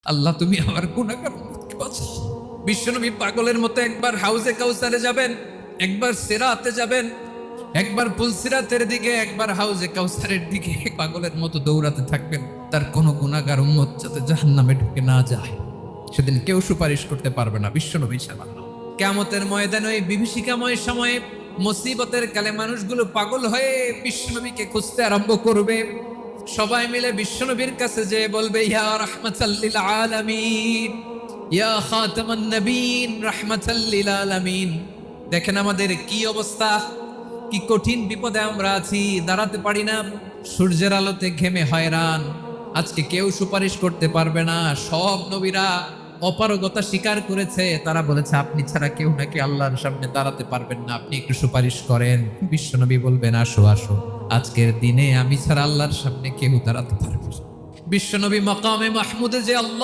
আল্লাহ তুমি আমার গুনাহগার উম্মতকে বাঁচাও। বিশ্বনবী পাগলের মতো একবার হাউজে কাউসারে যাবেন, একবার সিরাতে যাবেন, একবার পুলসিরাতের দিকে, একবার হাউজে কাউসারের দিকে পাগলের মতো দৌড়াতে থাকবেন। তার কোনো গুনাহগার উম্মত যাতে জাহান্নামে ঢুকে না যায়, সেদিন কেউ সুপারিশ করতে পারবে না বিশ্বনবী ছাড়া। কিয়ামতের ময়দানে ওই বিভীষিকাময় সময়ে মুসিবতের কালে মানুষগুলো পাগল হয়ে বিশ্বনবীকে খুঁজতে আরম্ভ করবে। সবাই মিলে বিশ্বনবীর কাছে যে বলবে, ইয়া রাহমাতাল লিল আলামিন, ইয়া খাতামান নবীন, রাহমাতাল লিল আলামিন। দেখেন আমাদের কি অবস্থা, কি কঠিন বিপদে আমরা আছি, দাঁড়াতে পারি না, সূর্যের আলোতে ঘেমে হয়রান। আজকে কেউ সুপারিশ করতে পারবে না। সব নবীরা অপারগতা স্বীকার করেছে, তারা বলেছে আপনি ছাড়া কেউ নাকি আল্লাহর সামনে দাঁড়াতে পারবেন না, আপনি একটু সুপারিশ করেন। বিশ্বনবী বলবেন, আসো আসো, আজকের দিনে আমি ছাড়া আল্লাহর সামনে কেউ দাঁড়াতে পারবে না। বিশ্বনবী মাকামে মাহমুদে যে আল্লাহ